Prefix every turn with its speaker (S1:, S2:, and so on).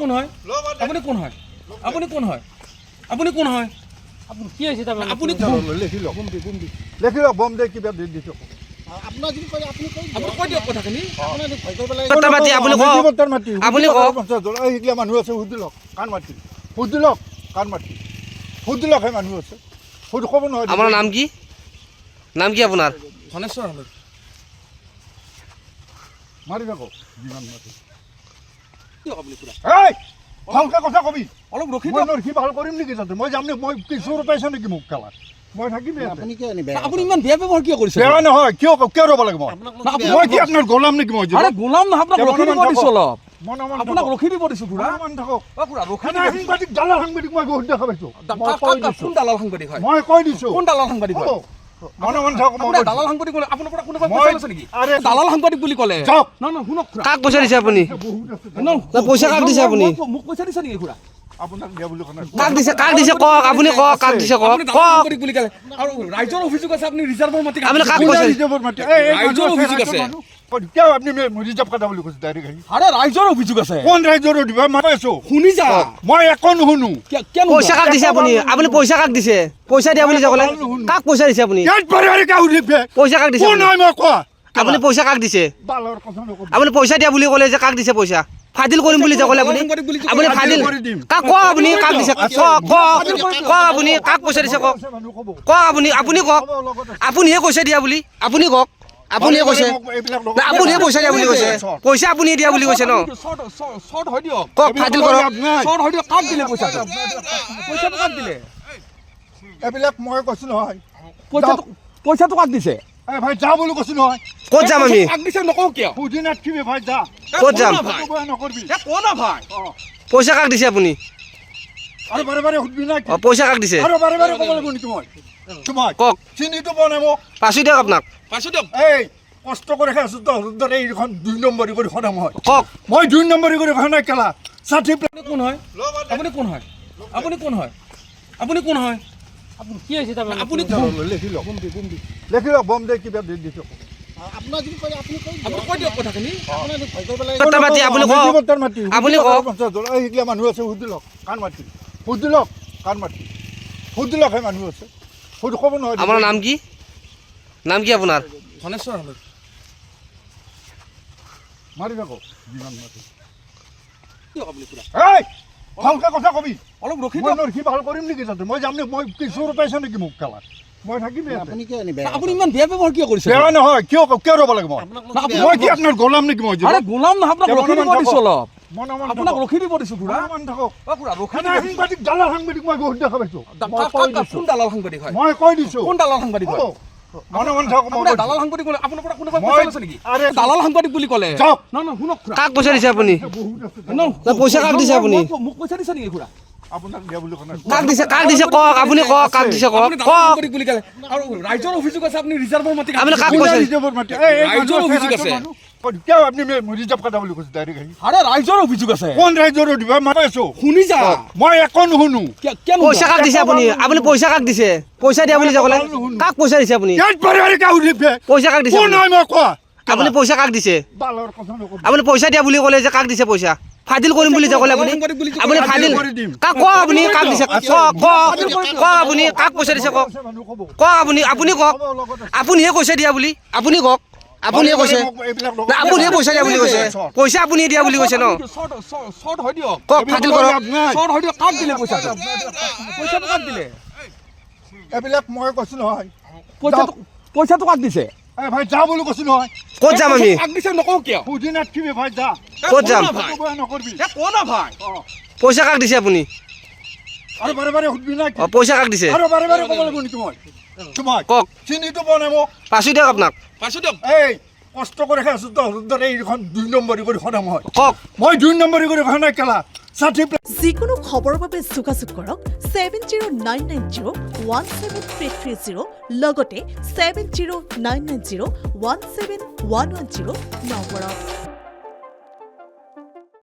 S1: কোন হয় আপুনি কোন হয় আপুনি কোন হয় আপুনি কোন হয়
S2: আপুনি কি হৈছে তাৰমানে
S1: আপুনি
S3: লিখি লওক বম দে কিবা দি দিছো
S1: আপোনাৰ যদি কয় আপুনি কৈ দিয়ক কথাখিনি আপোনাৰ ভয় কৰিব লাগে
S4: কথা পাতি আপুনি কওক আপুনি কওক
S3: এইগিলা মানুহ আছে সুধি লওক কাণ মাতি সুধি লওক কাণ মাতি সুধি লওক সেই মানুহ আছে সুধি ক'ব নহয়
S4: আপোনাৰ নাম কি আপোনাৰ
S1: ধনেশ্বৰ
S3: মাৰি থাকক যিমান মাতি
S1: দিয়ক আপুনি পুৰা
S3: এই ভালকে কথা কবি
S1: অলপ ৰখি
S3: মই
S1: দিয়ক
S3: নৰখি ভাল কৰিম নেকি তাতে মই যাম নে মই কিছু পাইছো নেকি মোক খেলাত মই থাকিম
S2: আপুনি কিয় আনিবে
S1: আপুনি ইমান বেয়া ব্যৱহাৰ কিয় কৰিছে
S3: বেয়া নহয় কিয় ৰ'ব লাগে মই কি আপোনাৰ গোলাম নেকি মই
S1: আৰে গোলাম নহয় আপোনাক ৰখি দিব দিছো অলপ
S3: মনমান
S1: আপোনাক ৰখি দিব দিছো খুৰা
S3: মনমান থাকক
S1: খুৰা ৰখি
S3: সাংবাদিক দালাল সাংবাদিক মই বহুত দেখা পাইছো
S1: কোন দালাল সাংবাদিক হয়
S3: মই কৈ দিছো
S1: কোন দালাল সাংবাদিক হয়
S3: মনমান থাকক
S1: আপুনি দালাল সাংবাদিক ক'লে আপোনাৰ পৰা কোনোবা
S3: মই-
S1: পইচা লৈছে নেকি
S3: আৰে
S1: দালাল সাংবাদিক বুলি ক'লে
S3: যাওক
S1: নহয় শুনক খুৰা
S4: কাক পইচা দিছে আপুনি পইচা কাক দিছে আপুনি
S1: মোক পইচা দিছে নেকি খুৰা
S3: আপোনাক দিয়া বুলি কোৱা নাই
S4: কাক দিছে কওক আপুনি কওক কাক দিছে কওক
S1: আপুনি দালাল সাংবাদিক বুলি ক'লে আৰু ৰাইজৰ অভিযোগ আছে আপুনি ৰিজাৰ্ভৰ মাটি
S4: আপুনি কাক
S3: কোনে
S4: কৈছে
S3: ৰিজাৰ্ভৰ মাটি
S1: ৰাইজৰ অভিযোগ আছে।
S3: কিয় আপুনি ৰিজাৰ্ভ কাটা বুলি কৈছে ডাইৰেক্ট আহি
S1: আৰে ৰাইজৰ অভিযোগ আছে
S3: কোন ৰাইজৰ দিবা মই আছো
S1: শুনি যা
S3: মই একো নুশুনো
S1: কেন
S4: পইচা কাক দিছে আপুনি পইচা কাক দিছে পইচা দিয়া বুলি যে ক'লে কাক পইচা দিছে আপুনি
S3: ইয়াত পৰিবাৰে কাউ দিবে
S4: পইচা কাক দিছে
S3: কোন হয় মই কোৱা
S4: আপুনি পইচা কাক দিছে
S3: বালৰ কথা নকবি
S4: আপুনি পইচা দিয়া বুলি ক'লে যে কাক দিছে পইচা ফাদিল কৰিম বুলি যে ক'লে আপুনি ফাদিল কাক কওক আপুনি কাক দিছে কওক আপুনি কাক পইচা দিছে কওক
S3: মানুহ ক'ব
S4: আপুনি কওক আপুনিহে কৈছে দিয়া বুলি আপুনি কওক আপুনিহে কৈছে না আপুনিহে পইচা দিয়া বুলি কৈছে পইচা আপুনিহে দিয়া বুলি কৈছে ন
S1: শৰ্ট হয় দিয়ক
S4: কওক ফাদিল কৰক
S1: শৰ্ট হয় দিয়ক কাক দিলে পইচাটো পইচাটো কাক দিলে
S3: এইবিলাক মই কৈছো নহয়
S1: পইচাটো কাক দিছে
S3: এই ভাই যা বুলি কৈছো নহয়
S4: ক'ত যাম আমি
S1: কাক দিছে নকওঁ কিয়
S3: সুধি নাথাকিবি ভাই যা
S4: ক'ত যাম
S3: বেয়া নকৰবি
S1: কোৱা না ভাই
S4: পইচা কাক দিছে আপুনি
S3: আৰু বাৰে বাৰে সুধবি না
S4: পইচা কাক দিছে
S3: আৰু বাৰে বাৰে ক'ব লাগিব নেকি মই তোমাক
S4: কওক
S3: চিনিটো বনাই মোক
S4: পাছো দিয়ক আপোনাক
S1: পাইছো দিয়ক
S3: এই কষ্ট কৰি খাইছো তহঁতৰ এইখন 2 নম্বৰী কৰি খনাম হয়
S4: কওক
S3: মই 2 নম্বৰী কৰি খনাই কেলা ষাঠি
S1: আপুনি কোন হয় আপুনি কোন হয় আপুনি কোন হয় আপুনি কোন হয়
S2: আপুনি কি হৈছে তাৰমানে
S1: আপুনি
S3: লিখি লওক বম দে কিবা দি দিছো
S2: আপোনাৰ যদি কয় আপুনি
S1: কৈ দিয়ক কথাখিনি আপোনাৰ ভয় কৰিব লাগে
S4: কথা পাতি আপুনি কওক আপুনি কওক
S3: এইগিলা মানুহ আছে সুধি লওক কাণ মাতি সুধি লওক কাণ মাতি সুধি লওক সেই মানুহ আছে সুধি ক'ব নহয়
S4: আপোনাৰ নাম কি আপোনাৰ
S1: ধনেশ্বৰ
S3: মাৰি থাকক যিমান মাতি
S1: দিয়ক আপুনি পুৰা
S3: এই ভালকে কথা কবি
S1: অলপ ৰখি
S3: মই
S1: দিয়ক
S3: নৰখি ভাল কৰিম নেকি তাতে মই যাম নে মই কিছু পাইছো নেকি মোক খেলাত মই থাকিম
S2: আপুনি কিয় আনিবে
S1: আপুনি ইমান বেয়া ব্যৱহাৰ কিয় কৰিছে
S3: বেয়া নহয় কিয় ৰ'ব লাগে মই কি আপোনাৰ গোলাম নেকি মই
S1: আৰে গোলাম নহয় আপোনাক ৰখি দিব দিছো অলপ
S3: মনমান
S1: আপোনাক ৰখি দিব দিছো খুৰা
S3: মনমান থাকক
S1: খুৰা ৰখি
S3: সাংবাদিক দালাল সাংবাদিক মই বহুত দেখা পাইছো
S1: কোন দালাল সাংবাদিক হয়
S3: মই কৈ দিছো
S1: কোন দালাল সাংবাদিক হয়
S3: মনমান থাকক
S1: আপোনাৰ দালাল সাংবাদিক ক'লে আপোনাৰ পৰা কোনোবা পইচা
S3: মই-
S1: লৈছে নেকি
S3: আৰে
S1: দালাল সাংবাদিক বুলি ক'লে
S3: যাওক।
S1: নহয় শুনক খুৰা
S4: কাক পইচা দিছে আপুনি পইচা কাক দিছে আপুনি
S1: মোক পইচা দিছে নেকি খুৰা
S3: আপোনাক দিয়া বুলি কোৱা নাই
S4: কাক দিছে কওক আপুনি কওক কাক দিছে কওক
S1: আপুনি দালাল সাংবাদিক বুলি ক'লে আৰু ৰাইজৰ অভিযোগ আছে আপুনি ৰিজাৰ্ভৰ মাটি
S4: আপুনি কাক
S3: কোনে
S4: কৈছে
S3: ৰিজাৰ্ভৰ মাটি
S1: ৰাইজৰ অভিযোগ আছে।
S3: কিয় আপুনি ৰিজাৰ্ভ কাটা বুলি কৈছে ডাইৰেক্ট আহি
S1: আৰে ৰাইজৰ অভিযোগ আছে
S3: কোন ৰাইজৰ দিবা মই আছো
S1: শুনি যা
S3: মই একো নুশুনো
S1: কেন
S4: পইচা কাক দিছে আপুনি পইচা কাক দিছে পইচা দিয়া বুলি যে ক'লে কাক পইচা দিছে আপুনি
S3: ইয়াত পৰিবাৰে কাউ দিবে
S4: পইচা কাক দিছে
S3: কোন হয় মই কোৱা
S4: আপুনি পইচা কাক দিছে
S3: বালৰ কথা নকবি
S4: আপুনি পইচা দিয়া বুলি ক'লে যে কাক দিছে পইচা ফাদিল কৰিম বুলি যে ক'লে আপুনি ফাদিল কাক কওক আপুনি কাক দিছে কওক আপুনি কাক পইচা দিছে কওক
S3: মানুহ ক'ব
S4: আপুনি কওক আপুনিহে কৈছে দিয়া বুলি আপুনি কওক আপুনিহে কৈছে না আপুনিহে পইচা দিয়া বুলি কৈছে পইচা আপুনিহে দিয়া বুলি কৈছে ন
S1: শৰ্ট হয় দিয়ক
S4: কওক ফাদিল কৰক
S1: শৰ্ট হয় দিয়ক কাক দিলে পইচাটো পইচাটো কাক দিলে
S3: এইবিলাক মই কৈছো নহয়
S1: পইচাটো কাক দিছে
S3: এই ভাই যা বুলি কৈছো নহয়
S4: ক'ত যাম আমি
S1: কাক দিছে নকওঁ কিয়
S3: সুধি নাথাকিবি ভাই যা
S4: ক'ত যাম
S3: বেয়া নকৰবি
S1: কোৱা না ভাই
S4: পইচা কাক দিছে আপুনি
S3: আৰু বাৰে বাৰে সুধবি না
S4: পইচা কাক দিছে
S3: আৰু বাৰে বাৰে ক'ব লাগিব নেকি মই তোমাক
S4: কওক
S3: চিনিটো বনাই মোক
S4: পাছো দিয়ক আপোনাক
S1: পাইছো দিয়ক
S3: এই কষ্ট কৰি খাইছো তহঁতৰ এইখন 2 নম্বৰী কৰি খনাম হয়
S4: কওক
S3: মই 2 নম্বৰী কৰি খনাই কেলা ষাঠি
S5: যিকোনো খবৰৰ বাবে যোগাযোগ কৰক 7099017330 লগতে 7099017110 নম্বৰত।